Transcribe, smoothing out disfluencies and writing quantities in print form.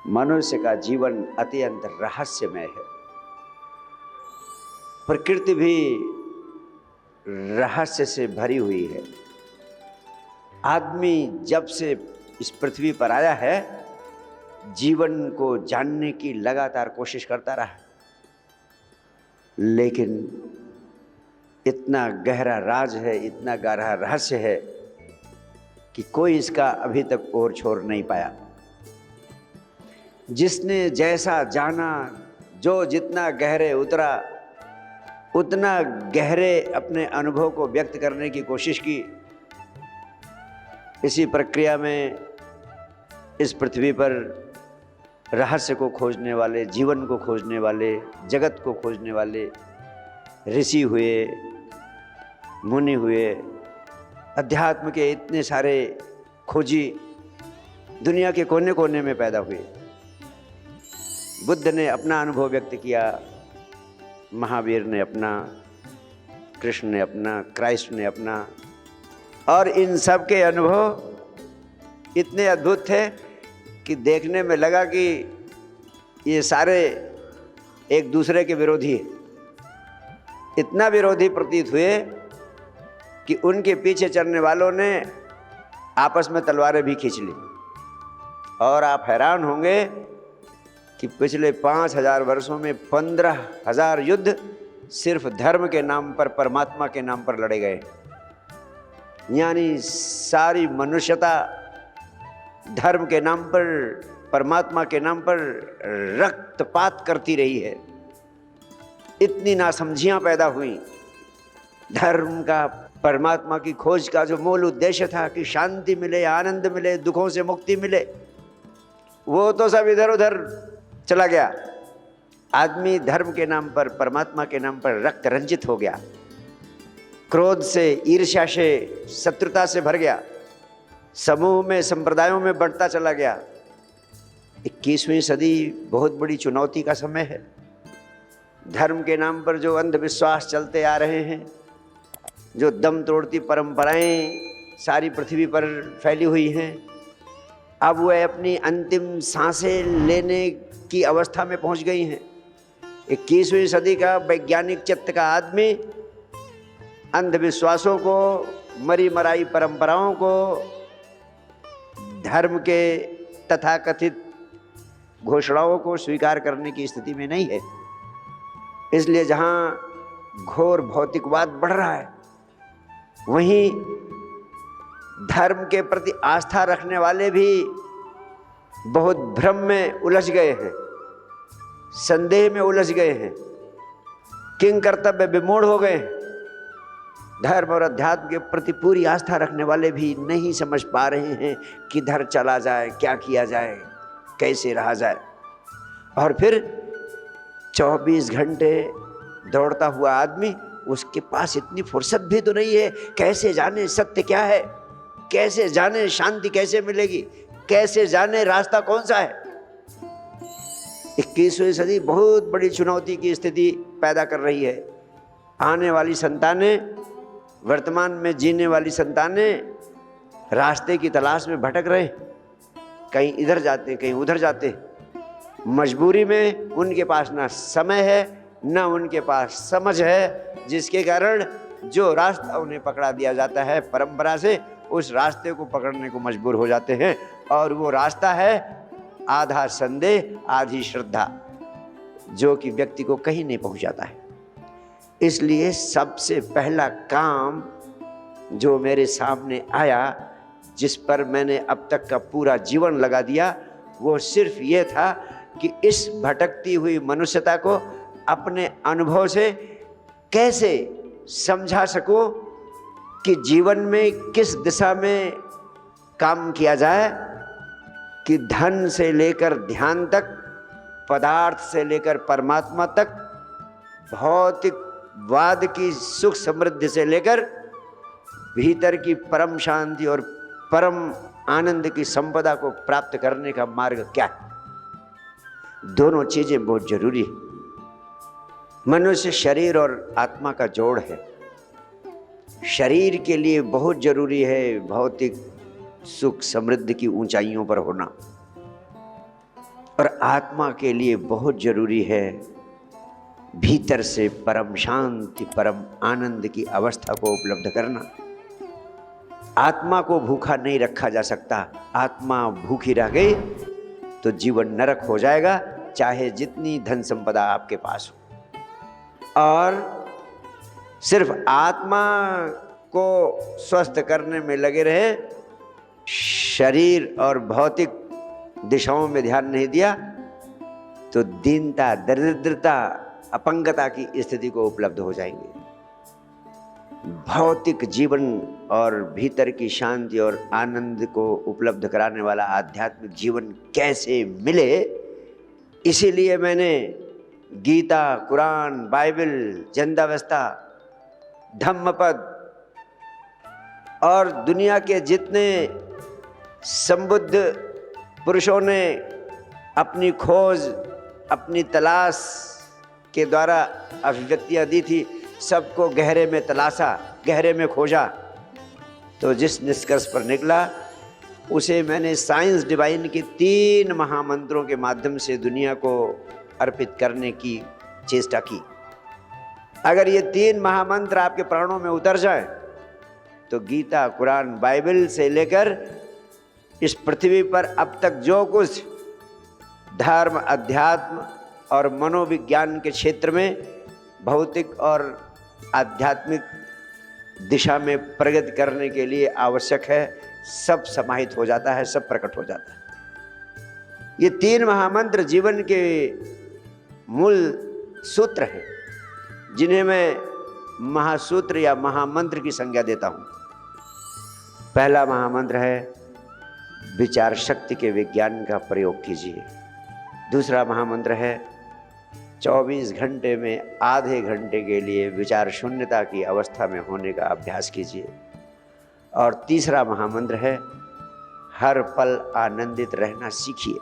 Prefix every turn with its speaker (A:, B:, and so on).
A: मनुष्य का जीवन अत्यंत रहस्यमय है। प्रकृति भी रहस्य से भरी हुई है। आदमी जब से इस पृथ्वी पर आया है, जीवन को जानने की लगातार कोशिश करता रहा, लेकिन इतना गहरा राज है, इतना गहरा रहस्य है कि कोई इसका अभी तक ओर छोर नहीं पाया। जिसने जैसा जाना, जो जितना गहरे उतरा, उतना गहरे अपने अनुभव को व्यक्त करने की कोशिश की। इसी प्रक्रिया में इस पृथ्वी पर रहस्य को खोजने वाले, जीवन को खोजने वाले, जगत को खोजने वाले ऋषि हुए, मुनि हुए, अध्यात्म के इतने सारे खोजी दुनिया के कोने कोने में पैदा हुए। बुद्ध ने अपना अनुभव व्यक्त किया, महावीर ने अपना, कृष्ण ने अपना, क्राइस्ट ने अपना, और इन सब के अनुभव इतने अद्भुत थे कि देखने में लगा कि ये सारे एक दूसरे के विरोधी हैं। इतना विरोधी प्रतीत हुए कि उनके पीछे चलने वालों ने आपस में तलवारें भी खींच ली। और आप हैरान होंगे कि पिछले 5000 वर्षों में 15,000 युद्ध सिर्फ धर्म के नाम पर, परमात्मा के नाम पर लड़े गए। यानी सारी मनुष्यता धर्म के नाम पर, परमात्मा के नाम पर रक्तपात करती रही है। इतनी नासमझियां पैदा हुई। धर्म का, परमात्मा की खोज का जो मूल उद्देश्य था कि शांति मिले, आनंद मिले, दुखों से मुक्ति मिले, वो तो सब इधर उधर चला गया। आदमी धर्म के नाम पर, परमात्मा के नाम पर रक्त रंजित हो गया, क्रोध से, ईर्ष्या से, शत्रुता से भर गया, समूह में, संप्रदायों में बढ़ता चला गया। 21वीं सदी बहुत बड़ी चुनौती का समय है। धर्म के नाम पर जो अंधविश्वास चलते आ रहे हैं, जो दम तोड़ती परंपराएं सारी पृथ्वी पर फैली हुई हैं, अब वह अपनी अंतिम सांसें लेने की अवस्था में पहुंच गई हैं। 21वीं सदी का वैज्ञानिक चित्त का आदमी अंधविश्वासों को, मरी मराई परंपराओं को, धर्म के तथाकथित घोषणाओं को स्वीकार करने की स्थिति में नहीं है। इसलिए जहां घोर भौतिकवाद बढ़ रहा है, वहीं धर्म के प्रति आस्था रखने वाले भी बहुत भ्रम में उलझ गए हैं, संदेह में उलझ गए हैं, किंग कर्तव्य विमूढ़ हो गए हैं। धर्म और अध्यात्म के प्रति पूरी आस्था रखने वाले भी नहीं समझ पा रहे हैं किधर चला जाए, क्या किया जाए, कैसे रहा जाए। और फिर 24 घंटे दौड़ता हुआ आदमी, उसके पास इतनी फुर्सत भी तो नहीं है, कैसे जाने सत्य क्या है, कैसे जाने शांति कैसे मिलेगी, कैसे जाने रास्ता कौन सा है। 21वीं सदी बहुत बड़ी चुनौती की स्थिति पैदा कर रही है। आने वाली संतानें, वर्तमान में जीने वाली संतानें रास्ते की तलाश में भटक रहे, कहीं इधर जाते, कहीं उधर जाते। मजबूरी में उनके पास ना समय है, ना उनके पास समझ है, जिसके कारण जो रास्ता उन्हें पकड़ा दिया जाता है परंपरा से, उस रास्ते को पकड़ने को मजबूर हो जाते हैं। और वो रास्ता है आधा संदेह, आधी श्रद्धा, जो कि व्यक्ति को कहीं नहीं पहुंचाता है। इसलिए सबसे पहला काम जो मेरे सामने आया, जिस पर मैंने अब तक का पूरा जीवन लगा दिया, वो सिर्फ ये था कि इस भटकती हुई मनुष्यता को अपने अनुभव से कैसे समझा सकूं कि जीवन में किस दिशा में काम किया जाए कि धन से लेकर ध्यान तक, पदार्थ से लेकर परमात्मा तक, भौतिकवाद की सुख समृद्धि से लेकर भीतर की परम शांति और परम आनंद की संपदा को प्राप्त करने का मार्ग क्या है। दोनों चीजें बहुत जरूरी है। मनुष्य शरीर और आत्मा का जोड़ है। शरीर के लिए बहुत जरूरी है भौतिक सुख समृद्धि की ऊंचाइयों पर होना, और आत्मा के लिए बहुत जरूरी है भीतर से परम शांति, परम आनंद की अवस्था को उपलब्ध करना। आत्मा को भूखा नहीं रखा जा सकता। आत्मा भूखी रह गई तो जीवन नरक हो जाएगा, चाहे जितनी धन संपदा आपके पास हो। और सिर्फ आत्मा को स्वस्थ करने में लगे रहे, शरीर और भौतिक दिशाओं में ध्यान नहीं दिया, तो दीनता, दरिद्रता, अपंगता की स्थिति को उपलब्ध हो जाएंगे। भौतिक जीवन और भीतर की शांति और आनंद को उपलब्ध कराने वाला आध्यात्मिक जीवन कैसे मिले, इसीलिए मैंने गीता, कुरान, बाइबल, जंदावस्था, धम्मपद और दुनिया के जितने संबुद्ध पुरुषों ने अपनी खोज, अपनी तलाश के द्वारा अभिव्यक्तियाँ दी थी, सबको गहरे में तलाशा, गहरे में खोजा, तो जिस निष्कर्ष पर निकला उसे मैंने साइंस डिवाइन के 3 महामंत्रों के माध्यम से दुनिया को अर्पित करने की चेष्टा की। अगर ये 3 महामंत्र आपके प्राणों में उतर जाएं, तो गीता, कुरान, बाइबल से लेकर इस पृथ्वी पर अब तक जो कुछ धर्म, अध्यात्म और मनोविज्ञान के क्षेत्र में भौतिक और आध्यात्मिक दिशा में प्रगति करने के लिए आवश्यक है, सब समाहित हो जाता है, सब प्रकट हो जाता है। ये 3 महामंत्र जीवन के मूल सूत्र हैं, जिन्हें मैं महासूत्र या महामंत्र की संज्ञा देता हूँ। पहला महामंत्र है विचार शक्ति के विज्ञान का प्रयोग कीजिए। दूसरा महामंत्र है 24 घंटे में आधे घंटे के लिए विचार शून्यता की अवस्था में होने का अभ्यास कीजिए। और तीसरा महामंत्र है हर पल आनंदित रहना सीखिए।